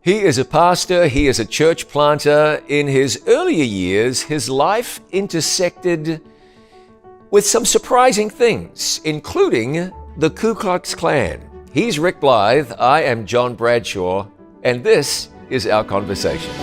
He is a pastor, he is a church planter. In his earlier years, his life intersected with some surprising things, including the Ku Klux Klan. He's Rick Blythe, I am John Bradshaw, and this is our conversation.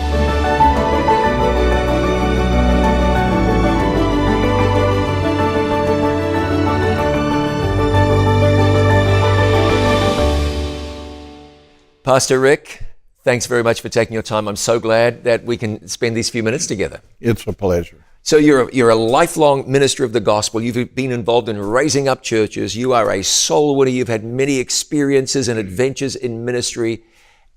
Pastor Rick, thanks very much for taking your time. I'm so glad that we can spend these few minutes together. It's a pleasure. So you're a lifelong minister of the gospel. You've been involved in raising up churches. You are a soul winner. You've had many experiences and adventures in ministry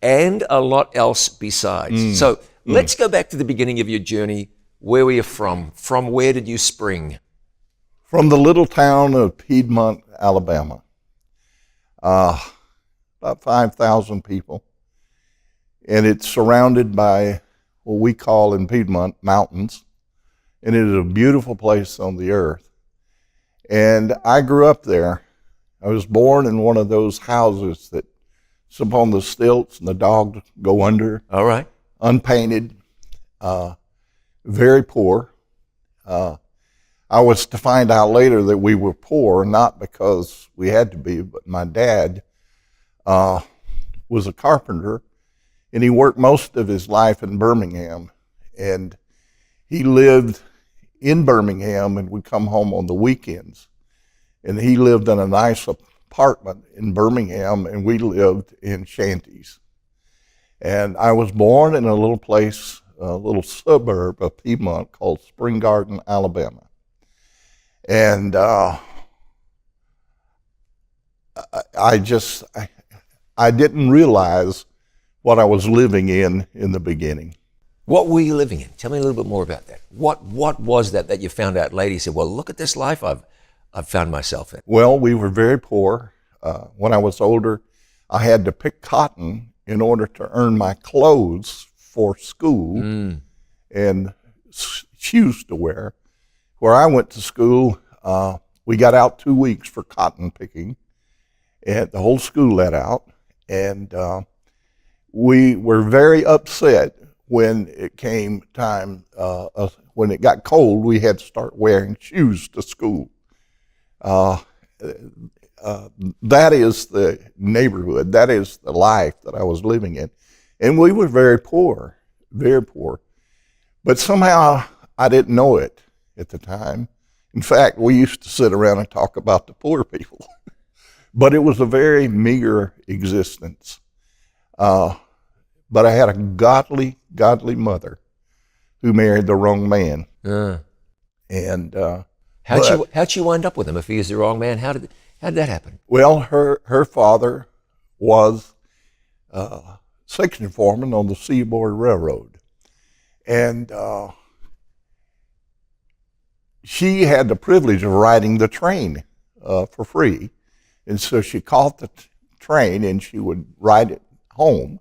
and a lot else besides. So let's go back to the beginning of your journey. Where were you from? From where did you spring? From the little town of Piedmont, Alabama. About 5,000 people. And it's surrounded by what we call in Piedmont mountains. And it is a beautiful place on the earth. And I grew up there. I was born in one of those houses that's upon the stilts and the dogs go under. All right. Unpainted, very poor. I was to find out later that we were poor, not because we had to be, but my dad was a carpenter, and he worked most of his life in Birmingham. And he lived in Birmingham and would come home on the weekends. And he lived in a nice apartment in Birmingham, and we lived in shanties. And I was born in a little place, a little suburb of Piedmont called Spring Garden, Alabama. And I didn't realize what I was living in the beginning. What were you living in? Tell me a little bit more about that. What was that you found out later? You said, well, look at this life I've found myself in. Well, we were very poor. When I was older, I had to pick cotton in order to earn my clothes for school and shoes to wear. Where I went to school, we got out 2 weeks for cotton picking, and the whole school let out. And we were very upset when it came time, when it got cold, we had to start wearing shoes to school. That is the neighborhood, that is the life that I was living in. And we were very poor, very poor. But somehow I didn't know it at the time. In fact, we used to sit around and talk about the poor people. But it was a very meager existence. But I had a godly mother who married the wrong man. And how'd she wind up with him if he is the wrong man? How did that happen? Well, her father was section foreman on the Seaboard Railroad. And she had the privilege of riding the train for free. And so she caught the train and she would ride it home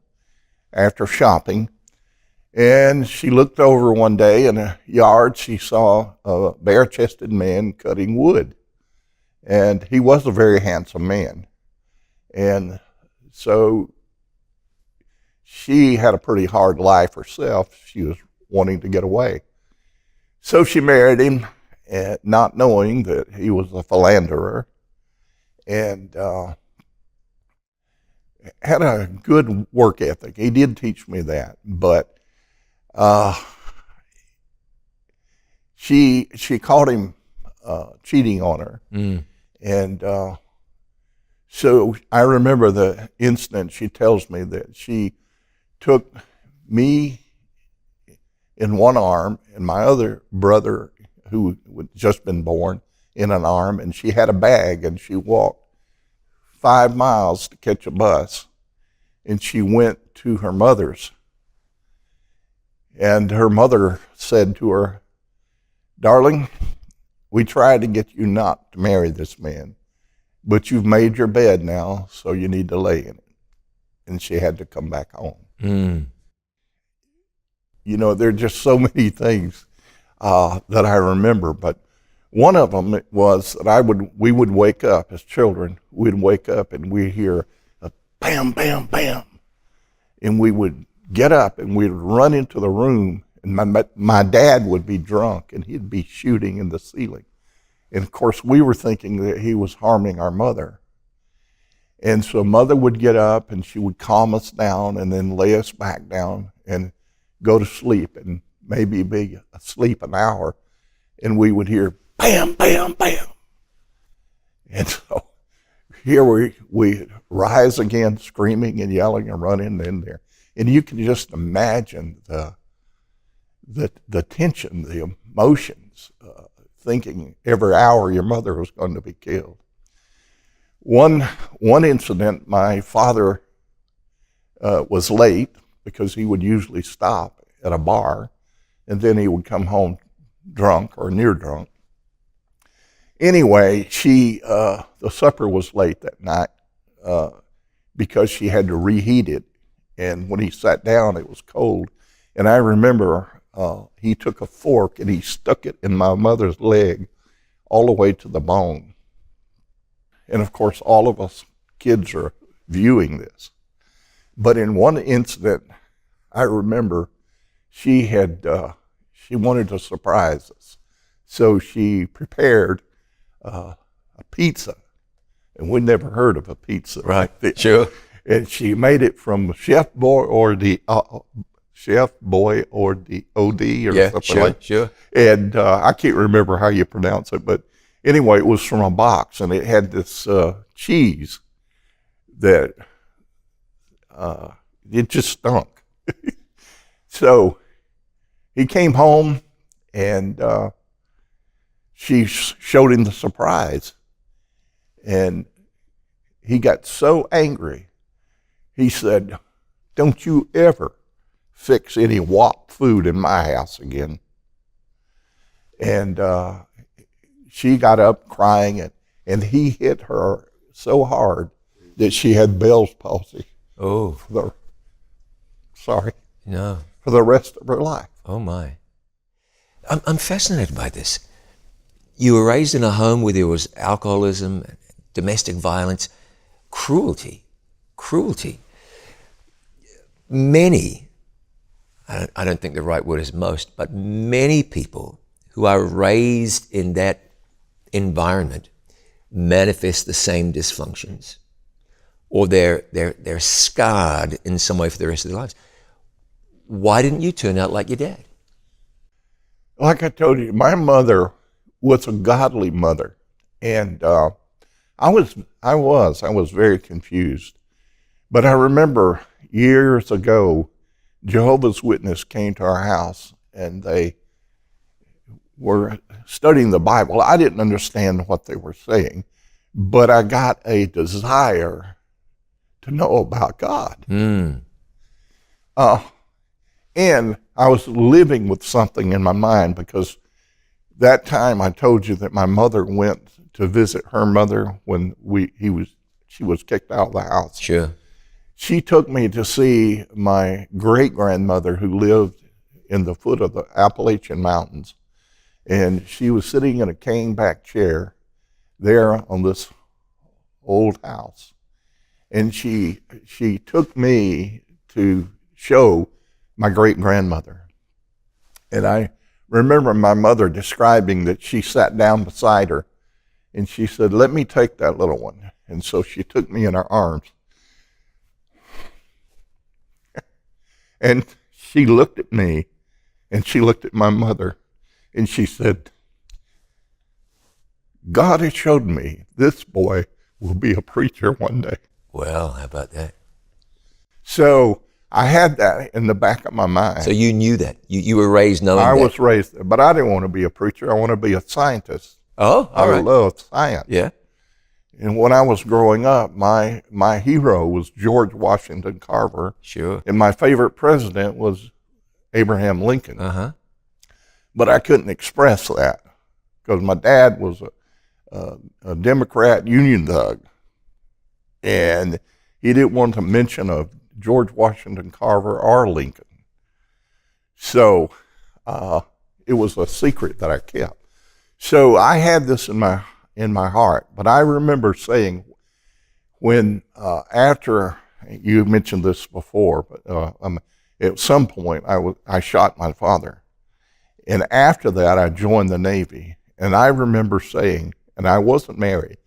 after shopping. And she looked over one day in a yard, she saw a bare-chested man cutting wood. And he was a very handsome man. And so she had a pretty hard life herself. She was wanting to get away. So she married him, not knowing that he was a philanderer. And had a good work ethic. He did teach me that, but she caught him cheating on her. And so I remember the incident. She tells me that she took me in one arm and my other brother, who had just been born, in an arm, and she had a bag, and she walked 5 miles to catch a bus, and she went to her mother's. And her mother said to her, "Darling, we tried to get you not to marry this man, but you've made your bed now, so you need to lay in it." And she had to come back home. You know, there are just so many things that I remember, but one of them was that we would wake up as children. We'd wake up and we'd hear a bam, bam, bam, and we would get up and we'd run into the room, and my dad would be drunk and he'd be shooting in the ceiling. And of course, we were thinking that he was harming our mother. And so mother would get up and she would calm us down and then lay us back down and go to sleep and maybe be asleep an hour. And we would hear bam, bam, bam. And so here we rise again, screaming and yelling and running in there. And you can just imagine the tension, the emotions, thinking every hour your mother was going to be killed. One incident, my father was late because he would usually stop at a bar, and then he would come home drunk or near drunk. Anyway, the supper was late that night because she had to reheat it, and when he sat down, it was cold. And I remember he took a fork and he stuck it in my mother's leg all the way to the bone. And of course, all of us kids are viewing this. But in one incident, I remember she wanted to surprise us. So she prepared a pizza, and we'd never heard of a pizza. Right, sure. And she made it from Chef Boyardee or something like that. Sure. And I can't remember how you pronounce it, but anyway, it was from a box, and it had this cheese that it just stunk. So he came home, and she showed him the surprise. And he got so angry, he said, "Don't you ever fix any WAP food in my house again." And she got up crying, and he hit her so hard that she had Bell's palsy. Oh. For the rest of her life. Oh, my. I'm fascinated by this. You were raised in a home where there was alcoholism, domestic violence, cruelty. Many, I don't think the right word is most, but many people who are raised in that environment manifest the same dysfunctions, or they're scarred in some way for the rest of their lives. Why didn't you turn out like your dad? Like I told you, my mother was a godly mother, and I was very confused. But I remember years ago, Jehovah's Witnesses came to our house, and they were studying the Bible. I didn't understand what they were saying, but I got a desire to know about God. And I was living with something in my mind, because that time I told you that my mother went to visit her mother when she was kicked out of the house. Sure. She took me to see my great-grandmother, who lived in the foot of the Appalachian Mountains. And she was sitting in a cane-back chair there on this old house. And she took me to show my great-grandmother. And I remember my mother describing that she sat down beside her, and she said, "Let me take that little one." And so she took me in her arms. And she looked at me, and she looked at my mother, and she said, "God has showed me this boy will be a preacher one day." Well, how about that? So I had that in the back of my mind. So you knew that. You were raised knowing that. I was raised, but I didn't want to be a preacher. I want to be a scientist. Oh, all right. I love science. Yeah. And when I was growing up, my hero was George Washington Carver. Sure. And my favorite president was Abraham Lincoln. Uh-huh. But I couldn't express that because my dad was a Democrat Union thug. And he didn't want to mention of George Washington Carver or Lincoln. So it was a secret that I kept. So I had this in my heart. But I remember saying, when after, you mentioned this before, but at some point I shot my father. And after that, I joined the Navy. And I remember saying, and I wasn't married,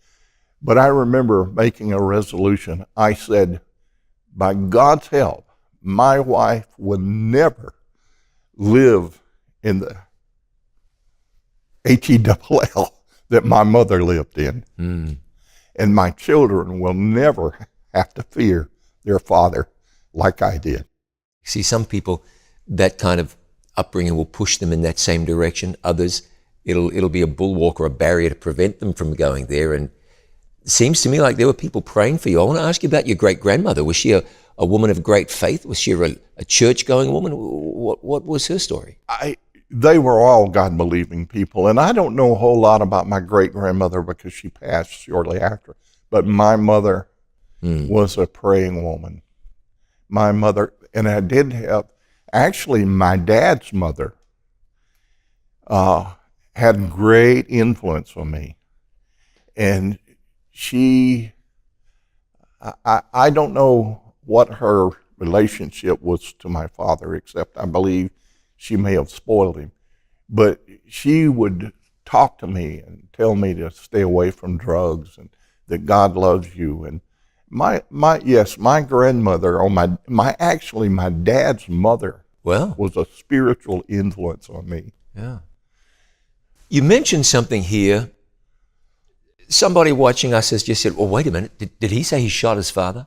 but I remember making a resolution. I said, by God's help, my wife will never live in the HELL that my mother lived in. And my children will never have to fear their father like I did. See, some people, that kind of upbringing will push them in that same direction. Others, it'll be a bulwark or a barrier to prevent them from going there. And it seems to me like there were people praying for you. I want to ask you about your great-grandmother. Was she a woman of great faith? Was she a church-going woman? What was her story? They were all God-believing people, and I don't know a whole lot about my great-grandmother because she passed shortly after, but my mother was a praying woman. My mother, and I did have, actually my dad's mother had great influence on me, and I don't know what her relationship was to my father, except I believe she may have spoiled him, but she would talk to me and tell me to stay away from drugs and that God loves you. And my grandmother, or my dad's mother, was a spiritual influence on me. Yeah. You mentioned something here. Somebody watching us has just said, well, wait a minute, did he say he shot his father?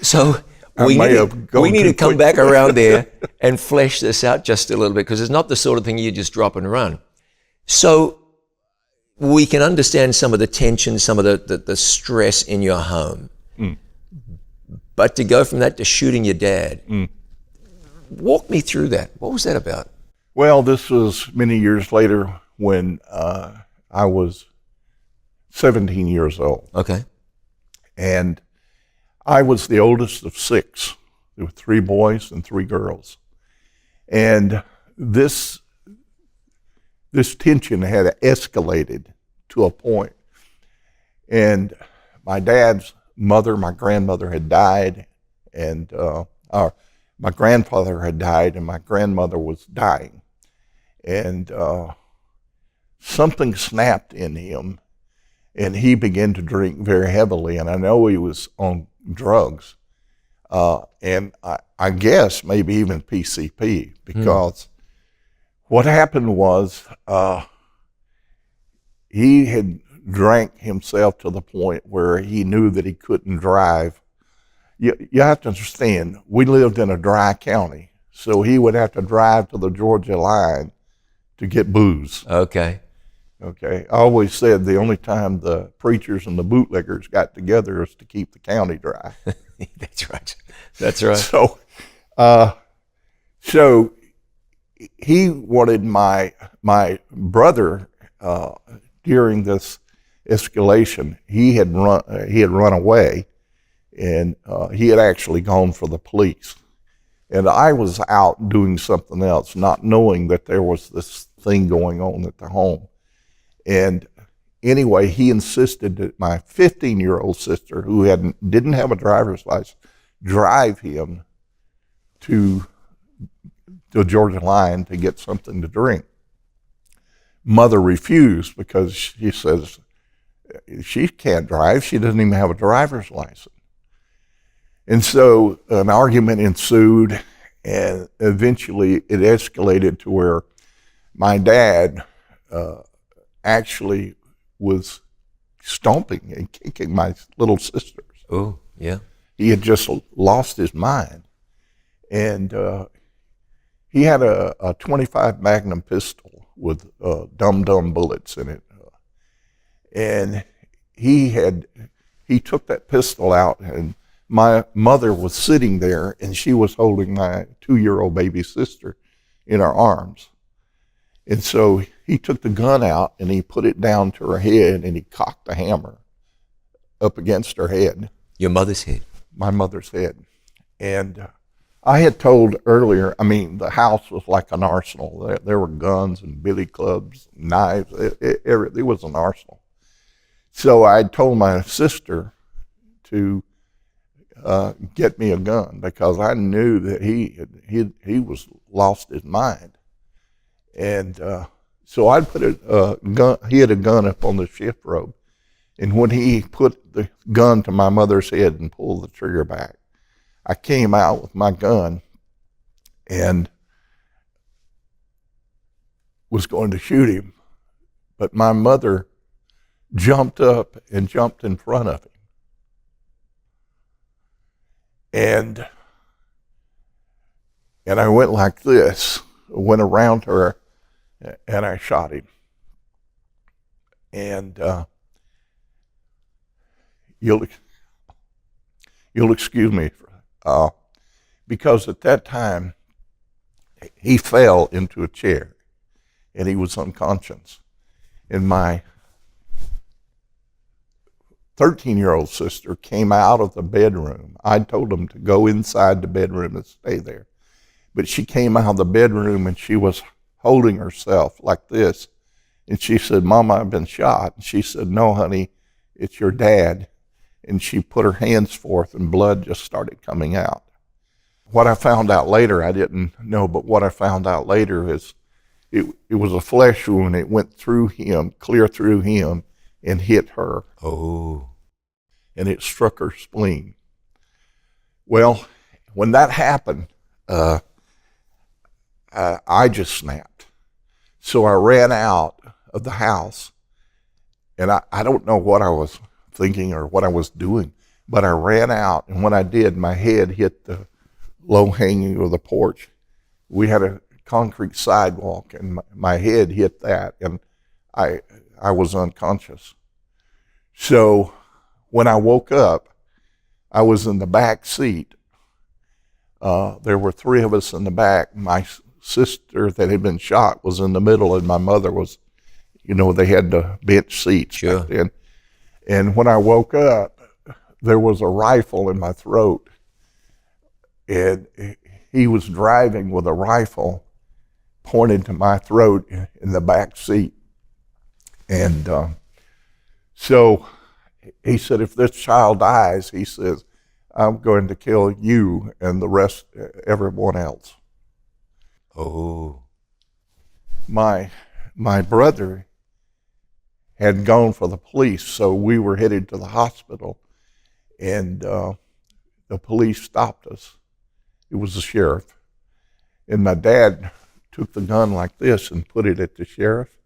So we need to come back around there and flesh this out just a little bit, because it's not the sort of thing you just drop and run. So we can understand some of the tension, some of the stress in your home. But to go from that to shooting your dad, walk me through that. What was that about? Well, this was many years later when I was 17 years old. Okay. And I was the oldest of 6. There were 3 boys and 3 girls. And this tension had escalated to a point. And my dad's mother, my grandmother had died, and my grandfather had died, and my grandmother was dying. And something snapped in him, and he began to drink very heavily, and I know he was on drugs, and I guess maybe even PCP, because what happened was he had drank himself to the point where he knew that he couldn't drive. You have to understand, we lived in a dry county, so he would have to drive to the Georgia line to get booze. Okay. I always said the only time the preachers and the bootleggers got together is to keep the county dry. That's right. That's right. So he wanted my brother during this escalation. He had run away, and he had actually gone for the police. And I was out doing something else, not knowing that there was this thing going on at the home. And anyway, he insisted that my 15-year-old sister, who didn't have a driver's license, drive him to the Georgia line to get something to drink. Mother refused because she says she can't drive. She doesn't even have a driver's license. And so an argument ensued, and eventually it escalated to where my dad actually was stomping and kicking my little sisters. Oh, yeah. He had just lost his mind. And he had a 25 Magnum pistol with dum-dum bullets in it. And he took that pistol out, and my mother was sitting there, and she was holding my 2-year-old baby sister in her arms. And so he took the gun out, and he put it down to her head, and he cocked the hammer up against her head. Your mother's head? My mother's head. And I had told earlier, the house was like an arsenal. There were guns and billy clubs, knives. It was an arsenal. So I told my sister to get me a gun because I knew that he was lost his mind. And so I put a gun. He had a gun up on the shift robe, and when he put the gun to my mother's head and pulled the trigger back, I came out with my gun and was going to shoot him, but my mother jumped up and jumped in front of him. And I went like this, went around her, and I shot him. And you'll excuse me, because at that time, he fell into a chair, and he was unconscious. And my 13-year-old sister came out of the bedroom. I told them to go inside the bedroom and stay there. But she came out of the bedroom and she was holding herself like this. And she said, "Mama, I've been shot." And she said, "No, honey, it's your dad." And she put her hands forth and blood just started coming out. What I found out later, I didn't know, but what I found out later is it was a flesh wound. It went through him, clear through him, and hit her. Oh. And it struck her spleen. Well, when that happened, I just snapped. So I ran out of the house, and I don't know what I was thinking or what I was doing, but I ran out, and when I did, my head hit the low hanging of the porch. We had a concrete sidewalk, and my head hit that, and I was unconscious. So when I woke up, I was in the back seat. There were three of us in the back. My sister that had been shot was in the middle, and my mother was, they had the bench seats back then. And when I woke up, there was a rifle in my throat, and he was driving with a rifle pointed to my throat in the back seat. And so he said, "If this child dies," he says, "I'm going to kill you and the rest, everyone else." Oh. My brother had gone for the police, so we were headed to the hospital, and the police stopped us. It was the sheriff. And my dad took the gun like this and put it at the sheriff,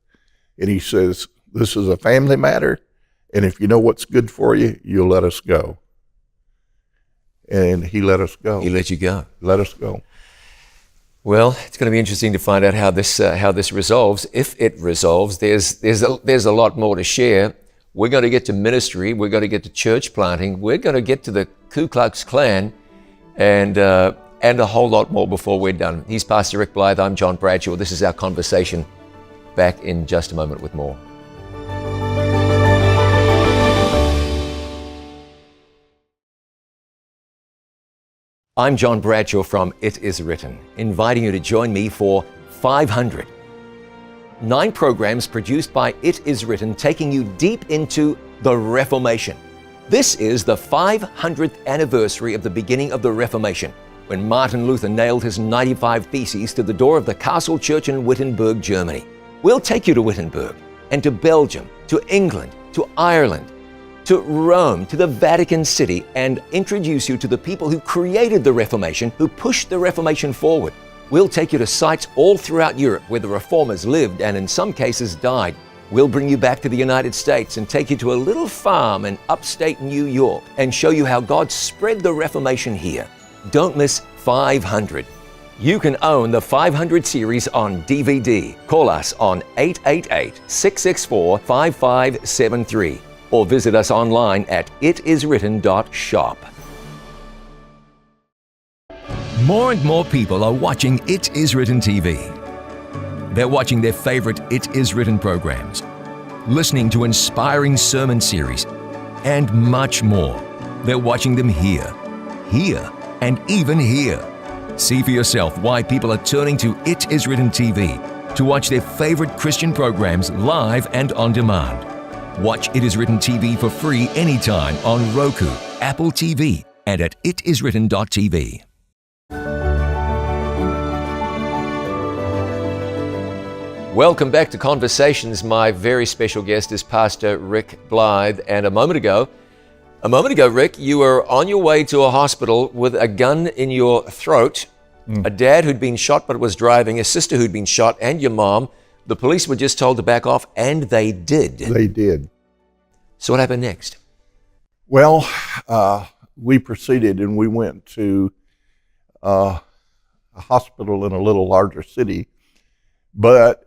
and he says, "This is a family matter, and if you know what's good for you, you'll let us go." And he let us go. He let you go. Let us go. Well, it's going to be interesting to find out how this resolves. If it resolves, there's a lot more to share. We're going to get to ministry. We're going to get to church planting. We're going to get to the Ku Klux Klan, and a whole lot more before we're done. He's Pastor Rick Blythe. I'm John Bradshaw. This is our conversation. Back in just a moment with more. I'm John Bradshaw from It Is Written, inviting you to join me for 500. 9 programs produced by It Is Written, taking you deep into the Reformation. This is the 500th anniversary of the beginning of the Reformation, when Martin Luther nailed his 95 Theses to the door of the Castle Church in Wittenberg, Germany. We'll take you to Wittenberg, and to Belgium, to England, to Ireland, to Rome, to the Vatican City, and introduce you to the people who created the Reformation, who pushed the Reformation forward. We'll take you to sites all throughout Europe where the Reformers lived and in some cases died. We'll bring you back to the United States and take you to a little farm in upstate New York and show you how God spread the Reformation here. Don't miss 500. You can own the 500 series on DVD. Call us on 888-664-5573 or visit us online at itiswritten.shop. More and more people are watching It Is Written TV. They're watching their favorite It Is Written programs, listening to inspiring sermon series, and much more. They're watching them here, and even here. See for yourself why people are turning to It Is Written TV to watch their favorite Christian programs live and on demand. Watch It Is Written TV for free anytime on Roku, Apple TV, and at itiswritten.tv. Welcome back to Conversations. My very special guest is Pastor Rick Blythe. And a moment ago, Rick, you were on your way to a hospital with a gun in your throat, a dad who'd been shot but was driving, a sister who'd been shot, and your mom. The police were just told to back off, and they did. They did. So what happened next? Well, we proceeded and we went to a hospital in a little larger city, but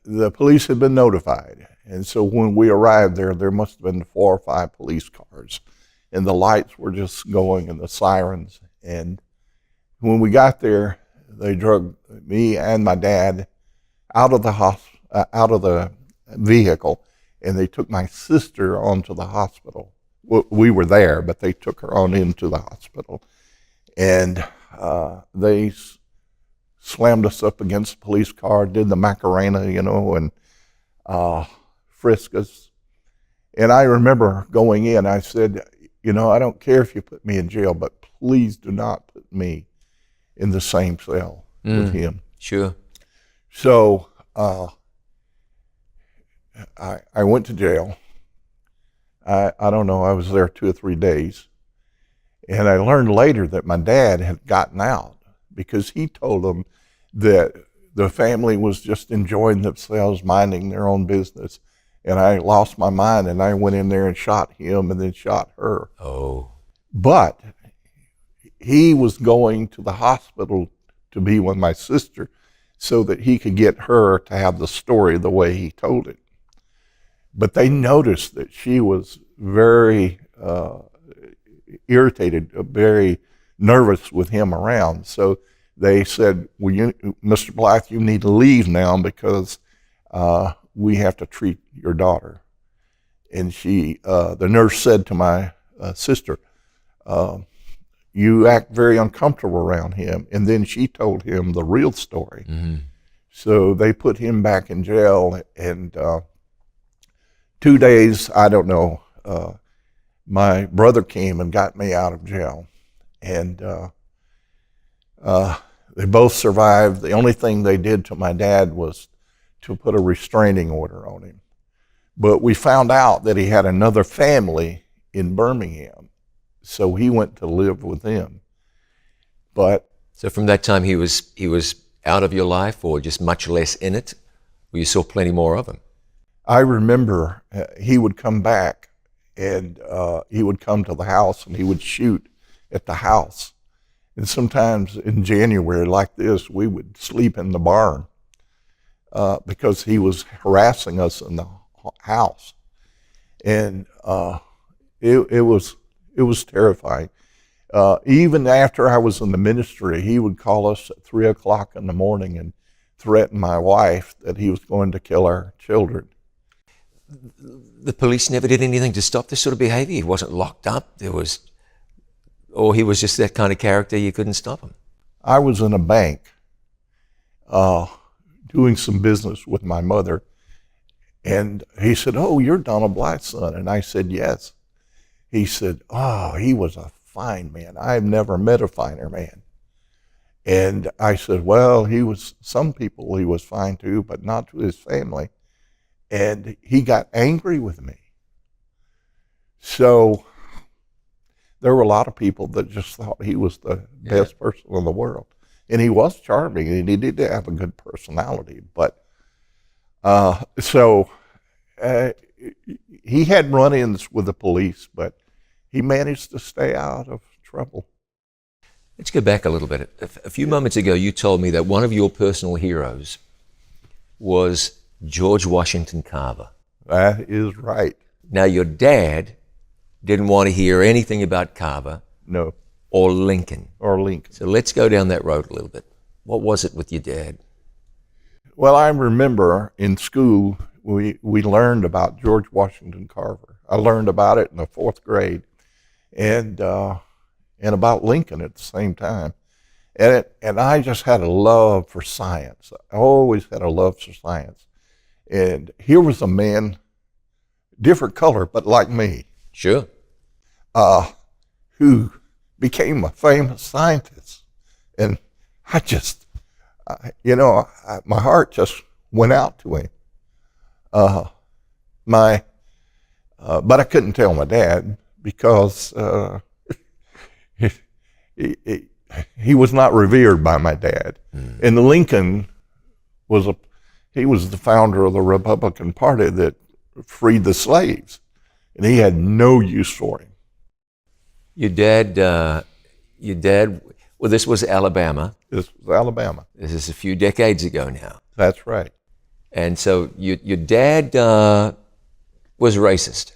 the police had been notified. And so when we arrived there must have been 4 or 5 police cars, and the lights were just going and the sirens. And when we got there, they drug me and my dad out of the vehicle, and they took my sister onto the hospital. We were there, but they took her on into the hospital, and they slammed us up against the police car, did the Macarena, and frisked us. And I remember going in, I said, I don't care if you put me in jail, but please do not put me in the same cell with him. Sure. So I went to jail. I don't know, I was there 2 or 3 days. And I learned later that my dad had gotten out because he told them that the family was just enjoying themselves, minding their own business. And I lost my mind, and I went in there and shot him and then shot her. Oh. But he was going to the hospital to be with my sister so that he could get her to have the story the way he told it. But they noticed that she was very irritated, very nervous with him around. So they said, Mr. Blythe, you need to leave now because we have to treat your daughter. And the nurse said to my sister, you act very uncomfortable around him. And then she told him the real story. Mm-hmm. So they put him back in jail, and 2 days, I don't know, my brother came and got me out of jail. And they both survived. The only thing they did to my dad was to put a restraining order on him. But we found out that he had another family in Birmingham, so he went to live with them. But so from that time he was out of your life, or just much less in it, or you saw plenty more of him? I remember he would come back, and he would come to the house and he would shoot at the house. And sometimes in January like this, we would sleep in the barn because he was harassing us in the house. And it was terrifying. Even after I was in the ministry, he would call us at 3 o'clock in the morning and threaten my wife that he was going to kill our children. The police never did anything to stop this sort of behavior? He wasn't locked up? Or he was just that kind of character, you couldn't stop him? I was in a bank doing some business with my mother, and he said, "Oh, you're Donald Blythe's son." And I said, "Yes." He said, "Oh, he was a fine man. I've never met a finer man." And I said, "Well, some people he was fine to, but not to his family." And he got angry with me. So there were a lot of people that just thought he was the best person in the world. And he was charming, and he did have a good personality. But he had run-ins with the police, but he managed to stay out of trouble. Let's go back a little bit. A few moments ago, you told me that one of your personal heroes was George Washington Carver. That is right. Now, your dad didn't want to hear anything about Carver. No. Or Lincoln. So let's go down that road a little bit. What was it with your dad? Well, I remember in school, we learned about George Washington Carver. I learned about it in the 4th grade, and about Lincoln at the same time. And I just had a love for science. I always had a love for science. And here was a man, different color, but like me. Sure. Who became a famous scientist. And I just, my heart just went out to him. But I couldn't tell my dad because he was not revered by my dad. And Lincoln he was the founder of the Republican Party that freed the slaves, and he had no use for him. Your dad, well, this was Alabama. This was Alabama. This is a few decades ago now. That's right. And so your dad was racist.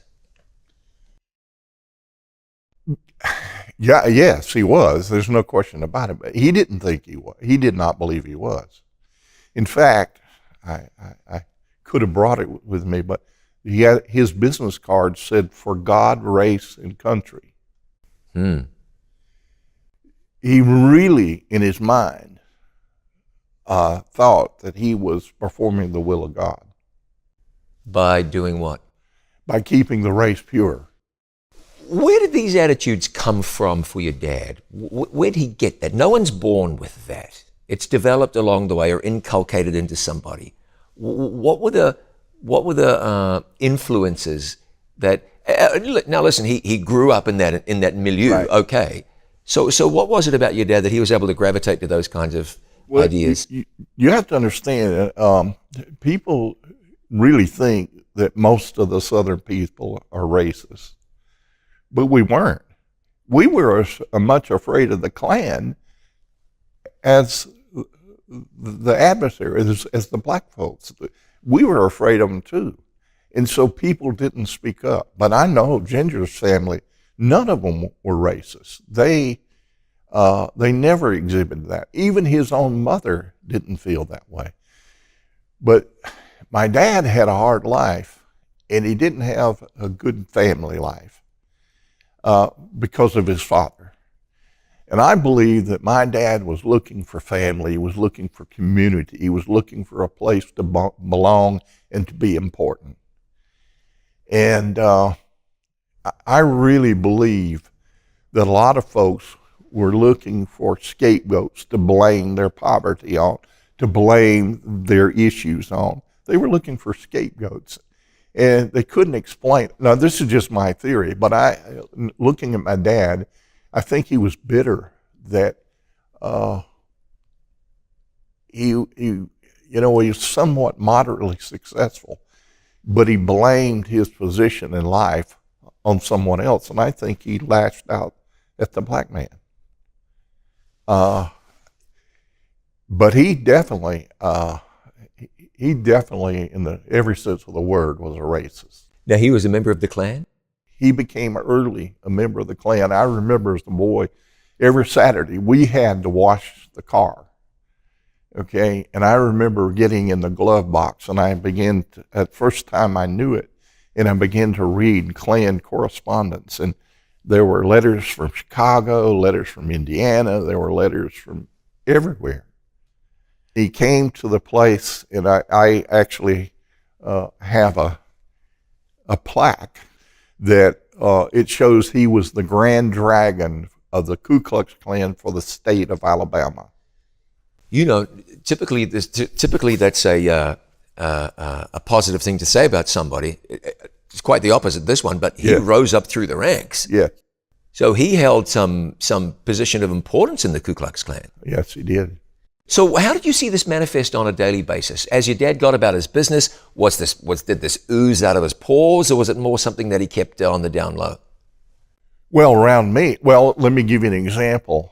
Yeah, yes, he was. There's no question about it. But he didn't think he was. He did not believe he was. In fact, I could have brought it with me, but his business card said, "For God, race, and country." He really, in his mind, thought that he was performing the will of God. By doing what? By keeping the race pure. Where did these attitudes come from for your dad? Where did he get that? No one's born with that. It's developed along the way or inculcated into somebody. What were the influences that? Now listen, he grew up in that milieu. Right. Okay, so what was it about your dad that he was able to gravitate to those kinds of ideas? You have to understand, people really think that most of the Southern people are racist, but we weren't. We were as much afraid of the Klan as the adversary, as the black folks. We were afraid of them too. And so people didn't speak up. But I know Ginger's family, none of them were racist. They never exhibited that. Even his own mother didn't feel that way. But my dad had a hard life, and he didn't have a good family life because of his father. And I believe that my dad was looking for family, he was looking for community, he was looking for a place to belong and to be important. And I really believe that a lot of folks were looking for scapegoats to blame their poverty on, to blame their issues on. They were looking for scapegoats. And they couldn't explain. Now, this is just my theory, but looking at my dad, I think he was bitter that he was somewhat moderately successful, but he blamed his position in life on someone else, and I think he lashed out at the black man. But he definitely, in every sense of the word, was a racist. Now, he was a member of the Klan? He became early a member of the Klan. I remember as a boy, every Saturday we had to wash the car, okay? And I remember getting in the glove box, and I began to, at first time I knew it, and I began to read Klan correspondence. And there were letters from Chicago, letters from Indiana, there were letters from everywhere. He came to the place, and I actually have a plaque that it shows he was the Grand Dragon of the Ku Klux Klan for the state of Alabama. You know, typically that's a positive thing to say about somebody. It's quite the opposite, this one, but he rose up through the ranks. Yeah. So he held some position of importance in the Ku Klux Klan. Yes, he did. So how did you see this manifest on a daily basis? As your dad got about his business, did this ooze out of his pores, or was it more something that he kept on the down low? Well, around me, let me give you an example.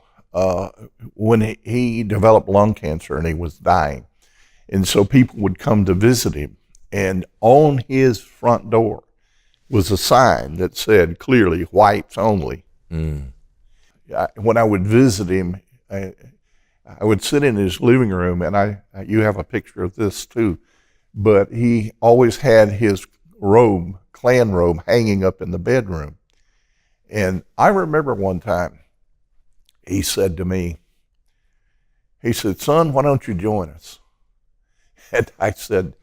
When he developed lung cancer and he was dying, and so people would come to visit him, and on his front door was a sign that said clearly, whites only. When I would visit him, I would sit in his living room, and you have a picture of this too, but he always had his robe, Klan robe, hanging up in the bedroom. And I remember one time he said to me, he said, "Son, why don't you join us?" And I said,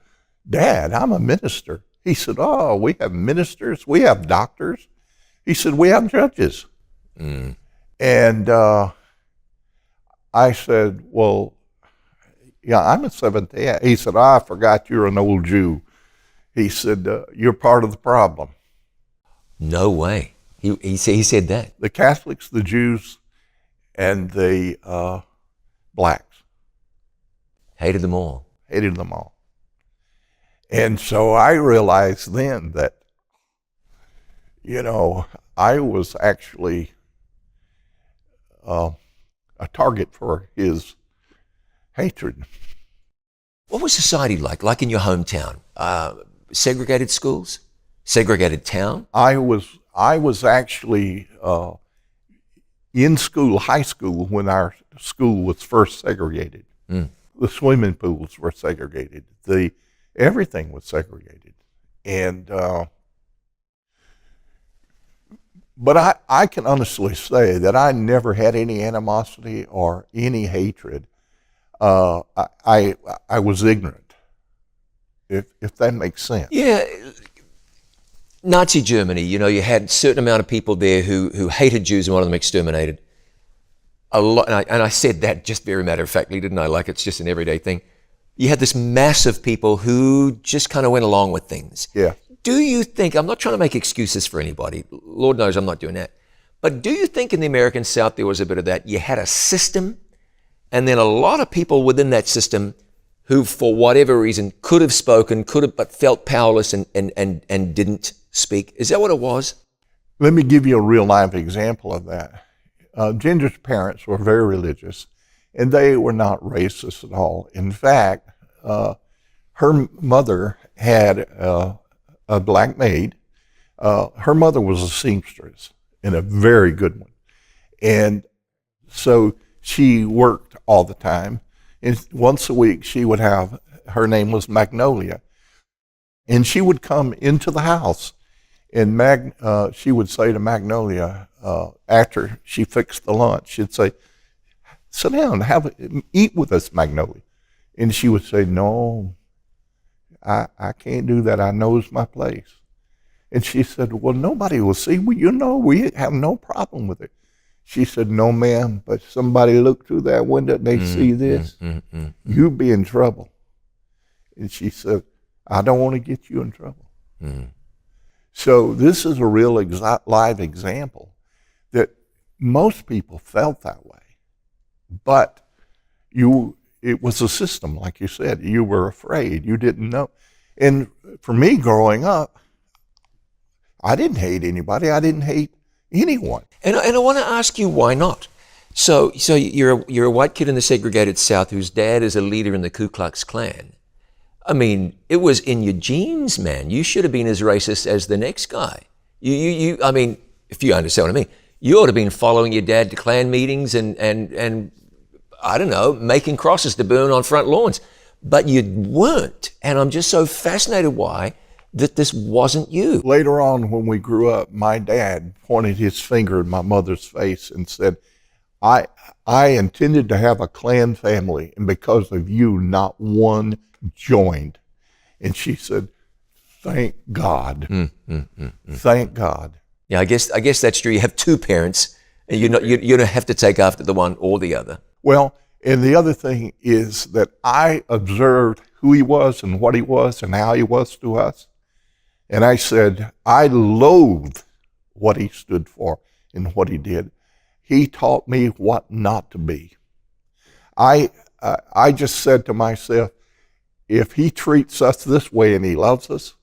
"Dad, I'm a minister." He said, "Oh, we have ministers, we have doctors." He said, "We have judges." And I said, well, yeah, I'm a Seventh-day. He said, I forgot you're an old Jew. He said, you're part of the problem. No way. He said that. The Catholics, the Jews, and the blacks. Hated them all. Hated them all. And so I realized then that, I was actually a target for his hatred. What was society like in your hometown? Segregated schools? Segregated town? I was actually in school, high school, when our school was first segregated. Mm. The swimming pools were segregated. Everything was segregated. And but I can honestly say that I never had any animosity or any hatred. I was ignorant, if that makes sense. Yeah. Nazi Germany, you had a certain amount of people there who hated Jews and wanted them exterminated. A lot, and I said that just very matter-of-factly, didn't I? Like it's just an everyday thing. You had this mass of people who just kind of went along with things. Yeah. Do you think, I'm not trying to make excuses for anybody, Lord knows I'm not doing that, but do you think in the American South there was a bit of that? You had a system, and then a lot of people within that system who, for whatever reason, could have spoken, but felt powerless and didn't speak. Is that what it was? Let me give you a real life example of that. Ginger's parents were very religious, and they were not racist at all. In fact, her mother had a black maid. Her mother was a seamstress, and a very good one. And so she worked all the time. And once a week, she would have, her name was Magnolia, and she would come into the house, and she would say to Magnolia, after she fixed the lunch, she'd say, sit down, eat with us, Magnolia. And she would say, no, I can't do that. I knows my place. And she said, well, nobody will see. Well, we have no problem with it. She said, no, ma'am, but somebody look through that window and they see this, you be in trouble. And she said, I don't want to get you in trouble. So this is a real live example that most people felt that way. But it was a system, like you said. You were afraid. You didn't know. And for me growing up, I didn't hate anybody. I didn't hate anyone. And I want to ask you, why not? So you're a white kid in the segregated South whose dad is a leader in the Ku Klux Klan. I mean, it was in your genes, man. You should have been as racist as the next guy. I mean, if you understand what I mean, you ought to have been following your dad to Klan meetings and I don't know, making crosses to burn on front lawns. But you weren't. And I'm just so fascinated why that this wasn't you. Later on, when we grew up, my dad pointed his finger in my mother's face and said, I intended to have a Klan family, and because of you, not one joined. And she said, thank God. Thank God. Yeah, I guess that's true. You have two parents, and you don't have to take after the one or the other. Well, and the other thing is that I observed who he was and what he was and how he was to us. And I said, I loathe what he stood for and what he did. He taught me what not to be. I just said to myself, if he treats us this way and he loves us,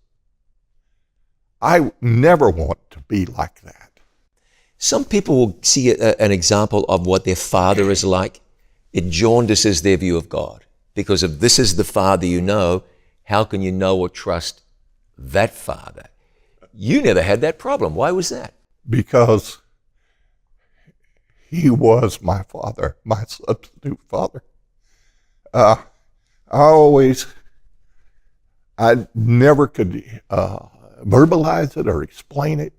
I never want to be like that. Some people will see an example of what their father is like. It jaundices their view of God. Because if this is the father you know, how can you know or trust that father? You never had that problem. Why was that? Because he was my father, my substitute father. I never could verbalize it or explain it,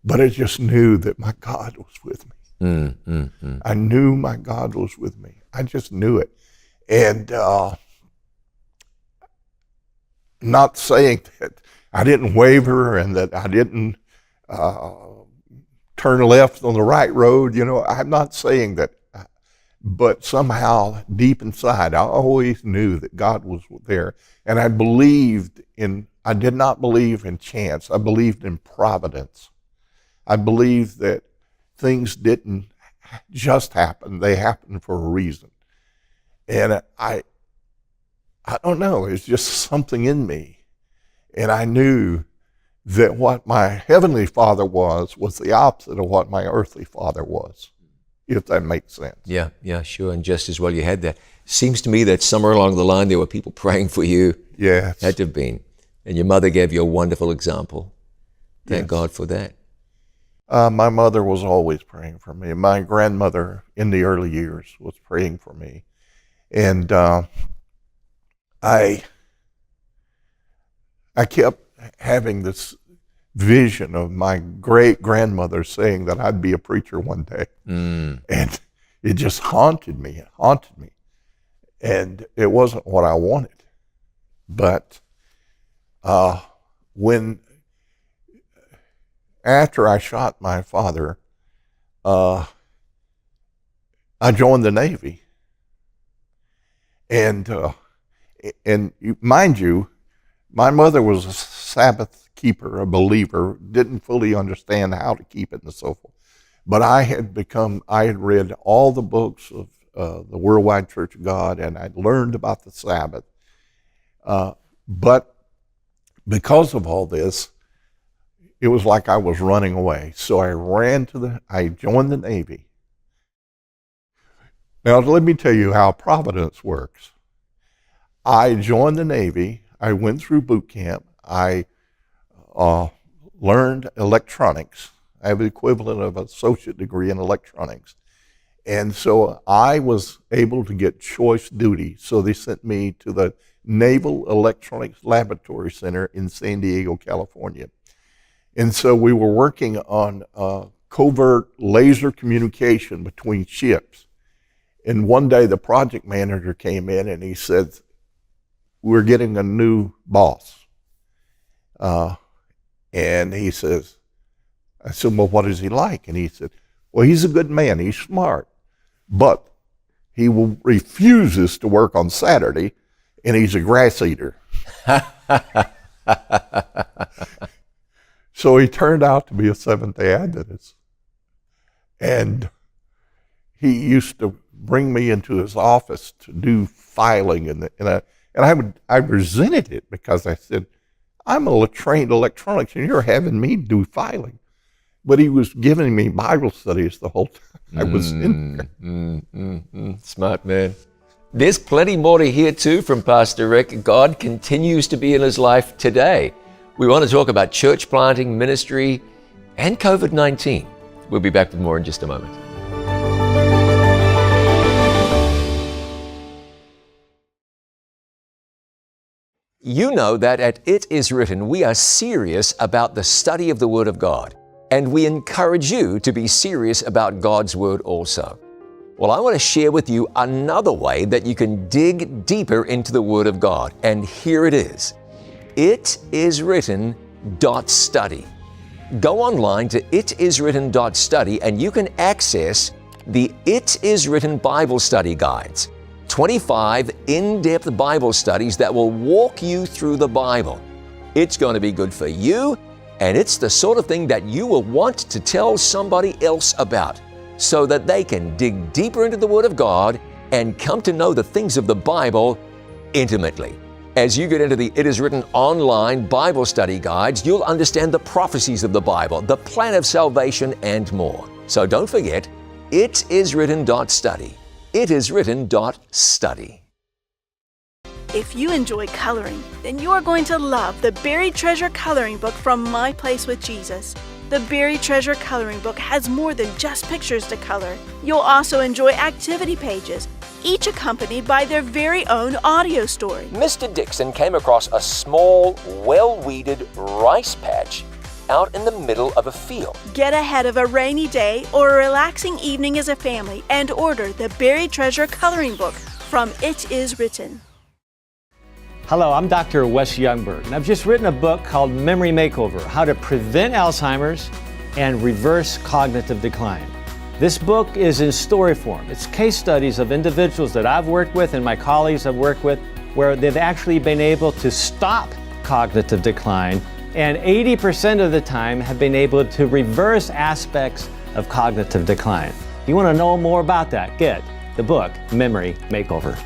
but I just knew that my God was with me. I knew my God was with me. I just knew it. And not saying that I didn't waver and that I didn't turn left on the right road. You know, I'm not saying that, but somehow deep inside, I always knew that God was there. And I did not believe in chance. I believed in providence. I believed that things didn't just happen. They happened for a reason. And I don't know, it's just something in me. And I knew that what my heavenly Father was the opposite of what my earthly father was, if that makes sense. Yeah, sure. And just as well you had that. Seems to me that somewhere along the line there were people praying for you. Yes. Had to have been. And your mother gave you a wonderful example. Thank Yes. God for that. My mother was always praying for me. My grandmother in the early years was praying for me. And I kept having this vision of my great-grandmother saying that I'd be a preacher one day. And it just haunted me. And it wasn't what I wanted. But after I shot my father, I joined the Navy. And mind you, my mother was a Sabbath keeper, a believer, didn't fully understand how to keep it and so forth. But I had read all the books of the Worldwide Church of God, and I'd learned about the Sabbath. But because of all this, it was like I was running away. So I joined the Navy. Now, let me tell you how providence works. I joined the Navy. I went through boot camp. I learned electronics. I have the equivalent of an associate degree in electronics. And so I was able to get choice duty. So they sent me to the Naval Electronics Laboratory Center in San Diego, California. And so we were working on covert laser communication between ships. And one day the project manager came in and he said, "We're getting a new boss." And he says, I said, "Well, what is he like?" And he said, "Well, he's a good man. He's smart, but he refuses to work on Saturday, and he's a grass eater." So he turned out to be a Seventh-day Adventist. And he used to bring me into his office to do filing, and I resented it because I said, "I'm a trained electronics, and you're having me do filing." But he was giving me Bible studies the whole time I was in there. Smart man. There's plenty more to hear too from Pastor Rick. God continues to be in his life today. We want to talk about church planting, ministry, and COVID-19. We'll be back with more in just a moment. You know that at It Is Written, we are serious about the study of the Word of God, and we encourage you to be serious about God's Word also. Well, I want to share with you another way that you can dig deeper into the Word of God, and here it is. itiswritten.study. Go online to itiswritten.study and you can access the It Is Written Bible Study Guides, 25 in-depth Bible studies that will walk you through the Bible. It's going to be good for you, and it's the sort of thing that you will want to tell somebody else about so that they can dig deeper into the Word of God and come to know the things of the Bible intimately. As you get into the It Is Written online Bible study guides, you'll understand the prophecies of the Bible, the plan of salvation, and more. So don't forget, itiswritten.study. itiswritten.study. If you enjoy coloring, then you are going to love the Buried Treasure Coloring Book from My Place with Jesus. The Buried Treasure Coloring Book has more than just pictures to color. You'll also enjoy activity pages, each accompanied by their very own audio story. Mr. Dixon came across a small, well-weeded rice patch out in the middle of a field. Get ahead of a rainy day or a relaxing evening as a family and order the Buried Treasure Coloring Book from It Is Written. Hello, I'm Dr. Wes Youngberg, and I've just written a book called Memory Makeover, How to Prevent Alzheimer's and Reverse Cognitive Decline. This book is in story form. It's case studies of individuals that I've worked with and my colleagues I've worked with where they've actually been able to stop cognitive decline, and 80% of the time have been able to reverse aspects of cognitive decline. If you want to know more about that, get the book, Memory Makeover.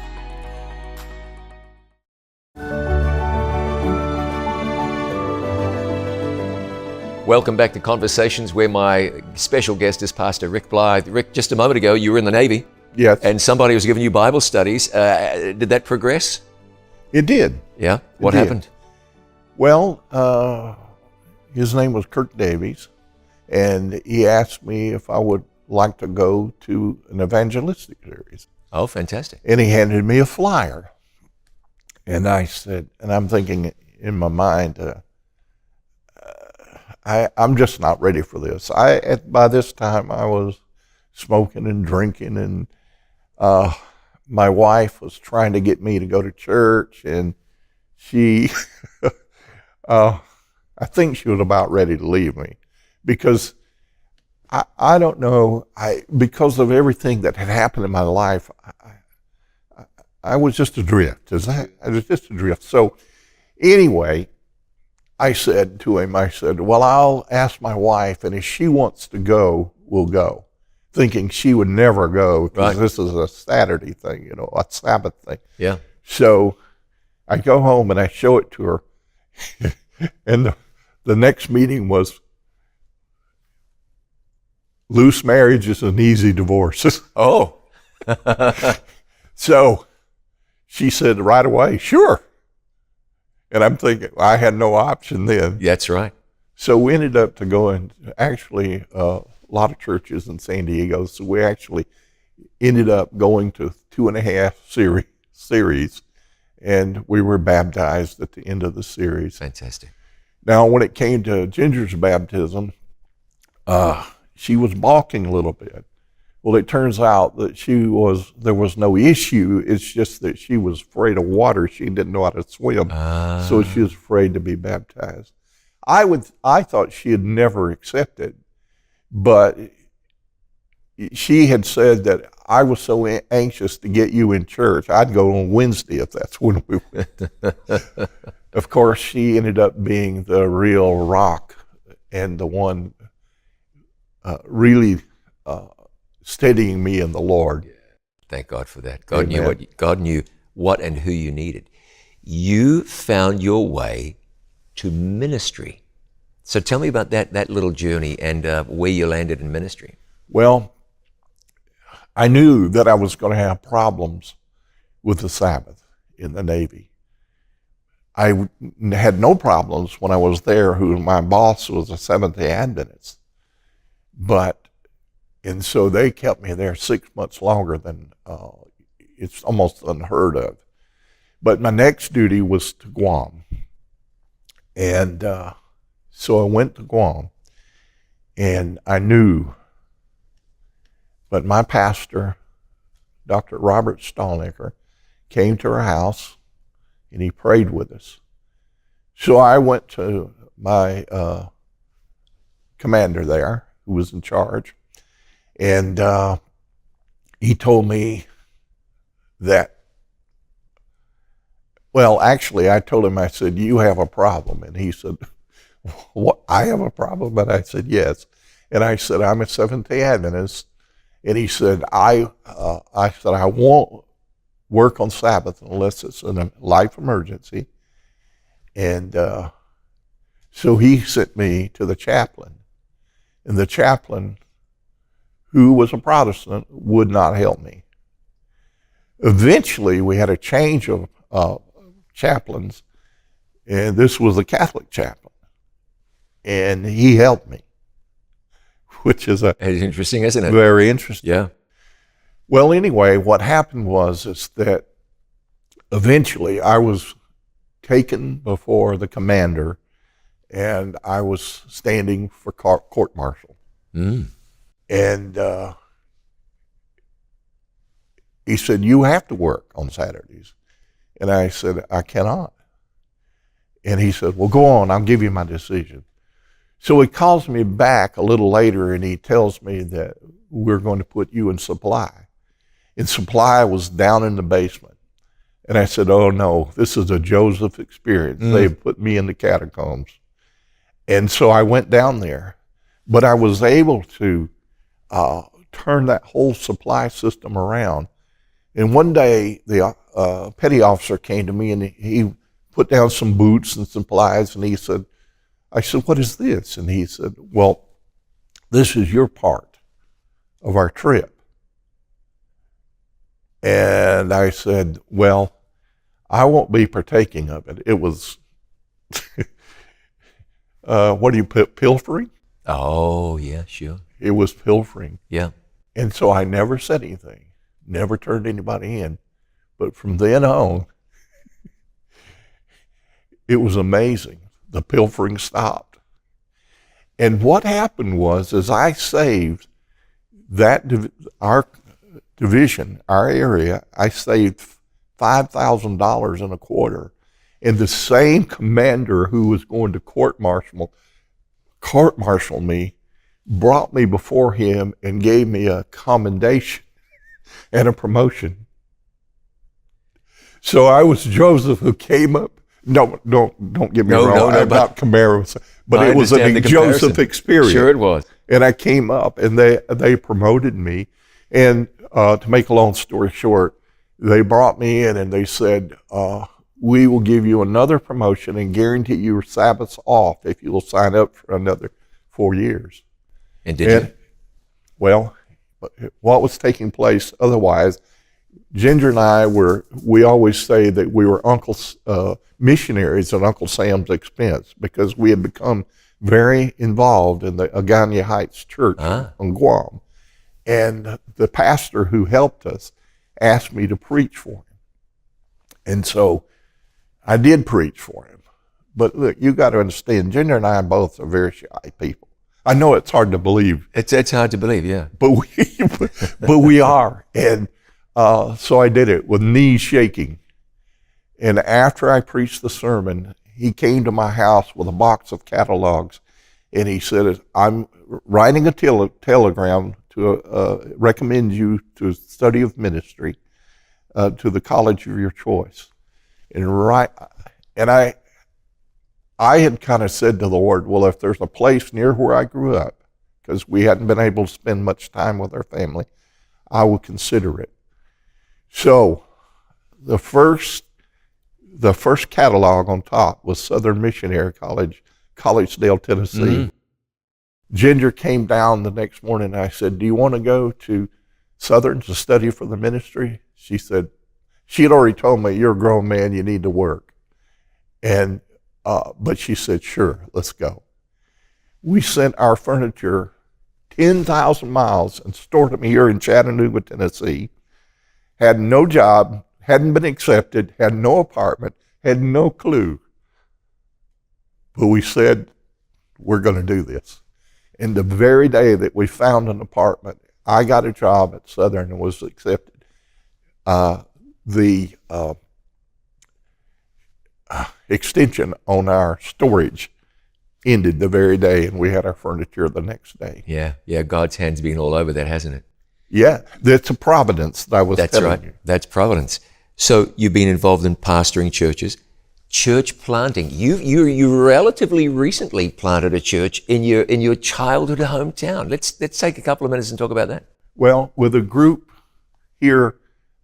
Welcome back to Conversations, where my special guest is Pastor Rick Blythe. Rick, just a moment ago, you were in the Navy. Yes. And somebody was giving you Bible studies. Did that progress? It did. Yeah? What did. happened? Well, his name was Kirk Davies, and he asked me if I would like to go to an evangelistic series. Oh, fantastic. And he handed me a flyer. And I said, and I'm thinking in my mind, I'm just not ready for this. By this time, I was smoking and drinking, and my wife was trying to get me to go to church, and she, I think she was about ready to leave me, because I don't know, because of everything that had happened in my life, I was just adrift. I was just adrift. So anyway, I said to him, well, I'll ask my wife, and if she wants to go, we'll go. Thinking she would never go, because this is a Saturday thing, a Sabbath thing. Yeah. So I go home and I show it to her. And the next meeting was loose marriages and easy divorces. Oh. So she said right away, sure. And I'm thinking, I had no option then. That's right. So we ended up to going, actually, a lot of churches in San Diego. So we actually ended up going to 2.5 series, and we were baptized at the end of the series. Fantastic. Now, when it came to Ginger's baptism, she was balking a little bit. Well, it turns out that there was no issue. It's just that she was afraid of water. She didn't know how to swim, so she was afraid to be baptized. I thought she had never accepted, but she had said that I was so anxious to get you in church, I'd go on Wednesday if that's when we went. Of course, she ended up being the real rock and the one really steadying me in the Lord. Thank God for that. God knew what and who you needed. You found your way to ministry. So tell me about that little journey and where you landed in ministry. Well, I knew that I was going to have problems with the Sabbath in the Navy. I had no problems when I was there. My boss was a Seventh-day Adventist, and so they kept me there 6 months longer than it's almost unheard of. But my next duty was to Guam. And so I went to Guam, and I knew, but my pastor, Dr. Robert Stallnecker, came to our house, and he prayed with us. So I went to my commander there, who was in charge, and he told me that, well, actually, I told him, I said, you have a problem. And he said, what, I have a problem? And I said, yes. And I said, I'm a Seventh-day Adventist. And he said, I won't work on Sabbath unless it's in a life emergency. And so he sent me to the chaplain. And the chaplain, who was a Protestant, would not help me. Eventually, we had a change of chaplains, and this was a Catholic chaplain, and he helped me, which is It's interesting, isn't it? very interesting. Yeah. Well, anyway, what happened is that eventually I was taken before the commander, and I was standing for court-martial. Mm. And he said, you have to work on Saturdays. And I said, I cannot. And he said, well, go on, I'll give you my decision. So he calls me back a little later and he tells me that we're going to put you in supply. And supply was down in the basement. And I said, oh no, this is a Joseph experience. They've put me in the catacombs. And so I went down there, but I was able to turn that whole supply system around. And one day the petty officer came to me and he put down some boots and supplies and I said, what is this? And he said, well, this is your part of our trip. And I said, well, I won't be partaking of it. It was, what do you put, pilfering? Oh, yeah, sure. It was pilfering. Yeah. And so I never said anything, never turned anybody in. But from then on, it was amazing. The pilfering stopped. And what happened was, as I saved that our division, our area, I saved $5,000 in a quarter. And the same commander who was going to court-martial me brought me before him and gave me a commendation and a promotion. So I was Joseph who came up. No, don't get me wrong. I'm not Camaro, but it was a Joseph experience. Sure it was. And I came up and they promoted me. And to make a long story short, they brought me in and they said, we will give you another promotion and guarantee your Sabbaths off if you will sign up for another 4 years. And did you? Well, what was taking place otherwise, Ginger and I we always say that we were missionaries at Uncle Sam's expense because we had become very involved in the Agana Heights Church on Guam. And the pastor who helped us asked me to preach for him. And so I did preach for him. But look, you got to understand, Ginger and I both are very shy people. I know it's hard to believe. It's hard to believe, yeah. But we are. And so I did it with knees shaking. And after I preached the sermon, he came to my house with a box of catalogs. And he said, I'm writing a telegram to recommend you to a study of ministry to the college of your choice. And I had kind of said to the Lord, well, if there's a place near where I grew up, because we hadn't been able to spend much time with our family, I would consider it. So the first catalog on top was Southern Missionary College, Collegedale, Tennessee. Mm-hmm. Ginger came down the next morning and I said, do you want to go to Southern to study for the ministry? She said, she had already told me, you're a grown man, you need to work. But she said, sure, let's go. We sent our furniture 10,000 miles and stored them here in Chattanooga, Tennessee. Had no job, hadn't been accepted, had no apartment, had no clue. But we said, we're going to do this. And the very day that we found an apartment, I got a job at Southern and was accepted. The extension on our storage ended the very day, and we had our furniture the next day. Yeah, God's hand's been all over that, hasn't it? Yeah, that's a providence that I was telling you. That's providence. So you've been involved in pastoring churches, church planting. You relatively recently planted a church in your childhood hometown. Let's take a couple of minutes and talk about that. Well, with a group here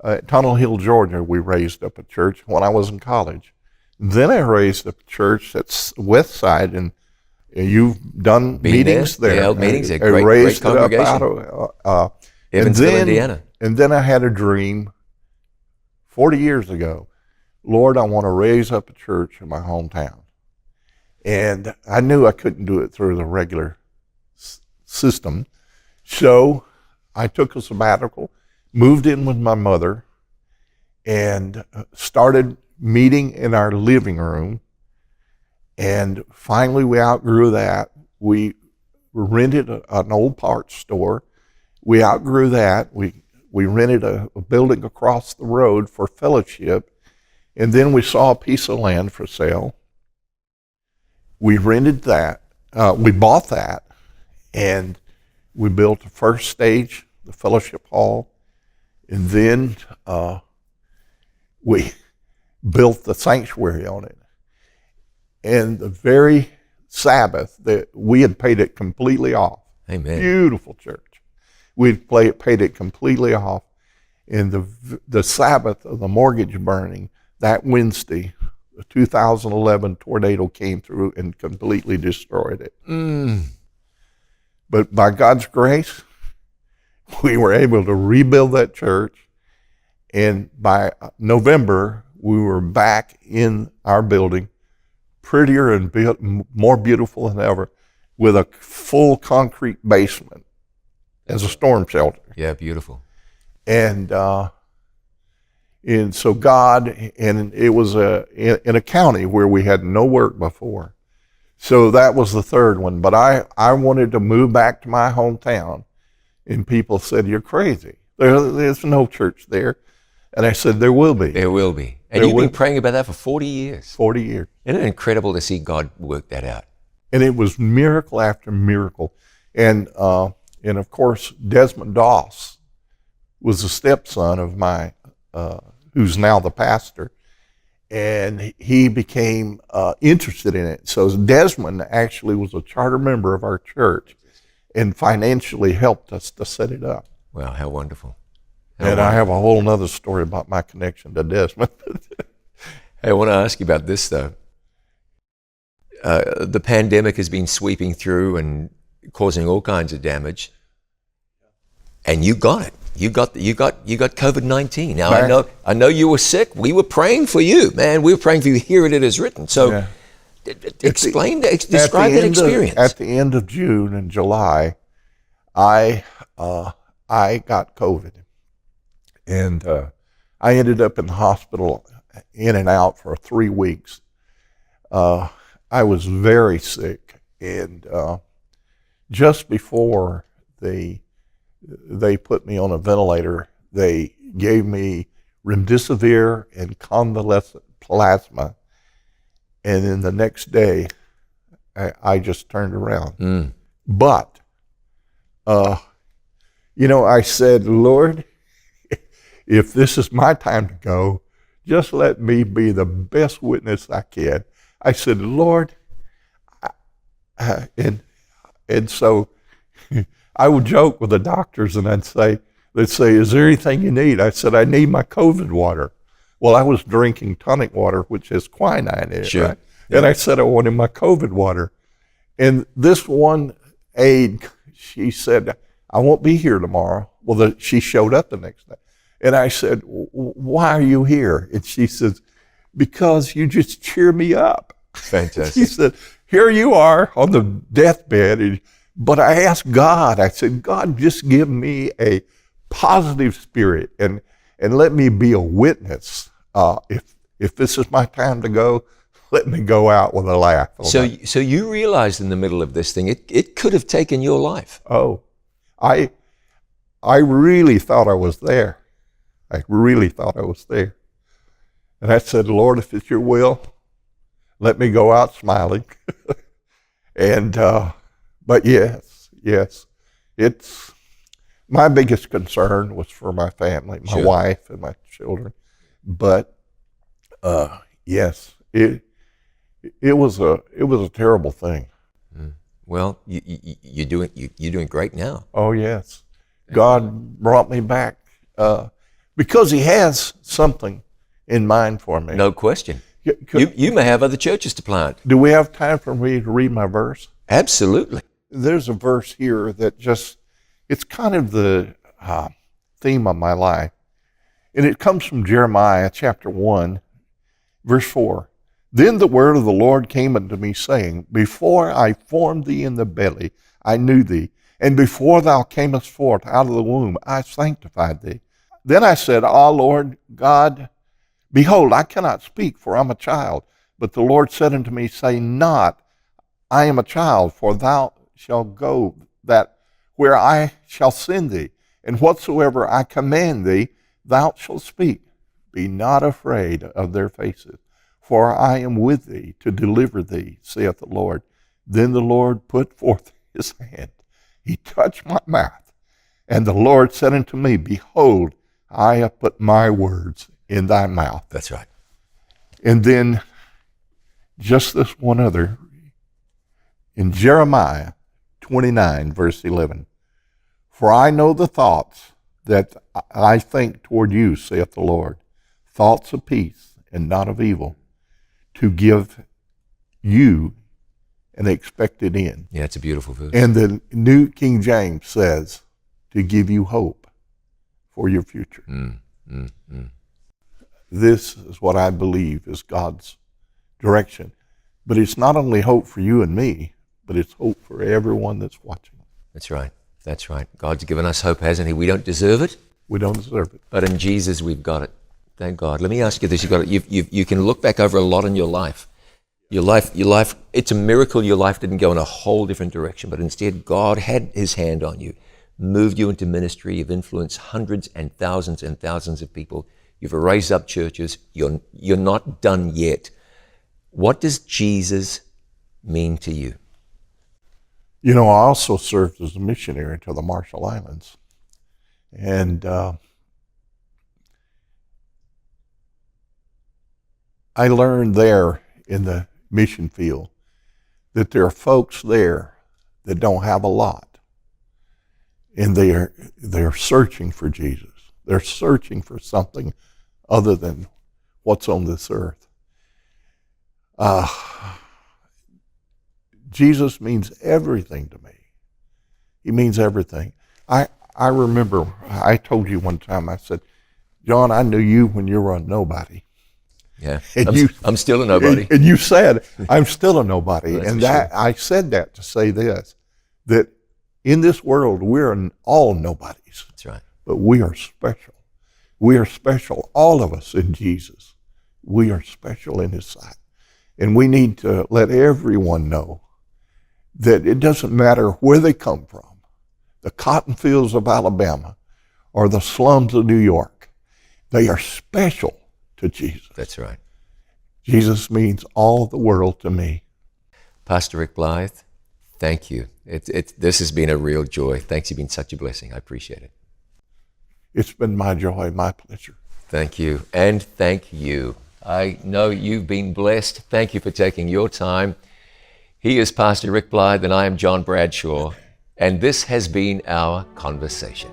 at Tunnel Hill, Georgia, we raised up a church when I was in college. Then I raised up a church that's West Side, and you've done meetings there. Yeah, meetings there. Great congregation. Out of, Evansville, Indiana. And then I had a dream 40 years ago. Lord, I want to raise up a church in my hometown. And I knew I couldn't do it through the regular system. So I took a sabbatical, moved in with my mother, and started meeting in our living room. And finally we outgrew that. We rented an old parts store. We outgrew that. We rented a building across the road for fellowship. And then we saw a piece of land for sale. We rented that, we bought that, and we built the first stage, the fellowship hall, and then we built the sanctuary on it. And the very Sabbath that we had paid it completely off. Amen. Beautiful church. We had paid it completely off. And the Sabbath of the mortgage burning, that Wednesday, the 2011 tornado came through and completely destroyed it. But by God's grace, we were able to rebuild that church. And by November, we were back in our building, prettier and more beautiful than ever, with a full concrete basement as a storm shelter. Yeah, beautiful. And so God, and it was in a county where we had no work before. So that was the third one. But I wanted to move back to my hometown, and people said, "You're crazy. There's no church there." And I said, "There will be. There will be." And you've been praying about that for 40 years. 40 years. Isn't it incredible to see God work that out? And it was miracle after miracle. And of course, Desmond Doss was the stepson of my, who's now the pastor. And he became interested in it. So Desmond actually was a charter member of our church and financially helped us to set it up. Wow, how wonderful. And I have a whole nother story about my connection to Desmond. Hey, I want to ask you about this, though. The pandemic has been sweeping through and causing all kinds of damage, and you got it. You got COVID-19. Now I know you were sick. We were praying for you, man. We were praying for you. Here it is written. So, describe that experience. At the end of June and July, I got COVID. And I ended up in the hospital, in and out for 3 weeks. I was very sick, and just before they put me on a ventilator, they gave me remdesivir and convalescent plasma, and then the next day, I just turned around. But, I said, "Lord, if this is my time to go, just let me be the best witness I can." I said, "Lord," and so I would joke with the doctors, and they'd say, "Is there anything you need?" I said, "I need my COVID water." Well, I was drinking tonic water, which has quinine in it, sure. Right? Yeah. And I said I wanted my COVID water. And this one aide, she said, "I won't be here tomorrow." Well, she showed up the next day. And I said, "Why are you here?" And she says, "Because you just cheer me up." Fantastic. She said, "Here you are on the deathbed." But I asked God, I said, "God, just give me a positive spirit and let me be a witness. If this is my time to go, let me go out with a laugh." So you realized in the middle of this thing, it could have taken your life. Oh, I really thought I was there. I really thought I was there. And I said, "Lord, if it's your will, let me go out smiling." And, but yes, it's, my biggest concern was for my family, my wife and my children. But, yes, it was a terrible thing. Well, you're doing great now. Oh, yes. God brought me back, because he has something in mind for me. No question. You may have other churches to plant. Do we have time for me to read my verse? Absolutely. There's a verse here that it's kind of the theme of my life. And it comes from Jeremiah chapter 1, verse 4. "Then the word of the Lord came unto me, saying, Before I formed thee in the belly, I knew thee. And before thou camest forth out of the womb, I sanctified thee. Then I said, Ah, Lord God, behold, I cannot speak, for I'm a child. But the Lord said unto me, Say not, I am a child, for thou shalt go that where I shall send thee, and whatsoever I command thee, thou shalt speak. Be not afraid of their faces, for I am with thee to deliver thee, saith the Lord. Then the Lord put forth his hand. He touched my mouth. And the Lord said unto me, Behold, I have put my words in thy mouth. That's right. And then just this one other, in Jeremiah 29, verse 11, For I know the thoughts that I think toward you, saith the Lord, thoughts of peace and not of evil, to give you an expected end. Yeah, it's a beautiful verse. And the New King James says, to give you hope for your future. This is what I believe is God's direction. But it's not only hope for you and me, but it's hope for everyone that's watching. That's right. That's right. God's given us hope, hasn't he? We don't deserve it. We don't deserve it. But in Jesus, we've got it. Thank God. Let me ask you this. You can look back over a lot in your life. Your life, it's a miracle your life didn't go in a whole different direction, but instead God had his hand on you, moved you into ministry. You've influenced hundreds and thousands of people. You've raised up churches. You're not done yet. What does Jesus mean to you? You know, I also served as a missionary to the Marshall Islands. And I learned there in the mission field that there are folks there that don't have a lot. And they're searching for Jesus. They're searching for something other than what's on this earth. Jesus means everything to me. He means everything. I remember I told you one time, I said, John, I knew you when you were a nobody. Yeah, And I'm still a nobody. And you said, I'm still a nobody. That's and for that sure. I said that to say this, that in this world, we're all nobodies. That's right. But we are special. We are special, all of us in Jesus. We are special in his sight. And we need to let everyone know that it doesn't matter where they come from, the cotton fields of Alabama or the slums of New York, they are special to Jesus. That's right. Jesus means all the world to me. Pastor Rick Blythe, thank you. This has been a real joy. Thanks. You've been such a blessing. I appreciate it. It's been my joy, my pleasure. Thank you. And thank you. I know you've been blessed. Thank you for taking your time. He is Pastor Rick Blythe, and I am John Bradshaw. And this has been our conversation.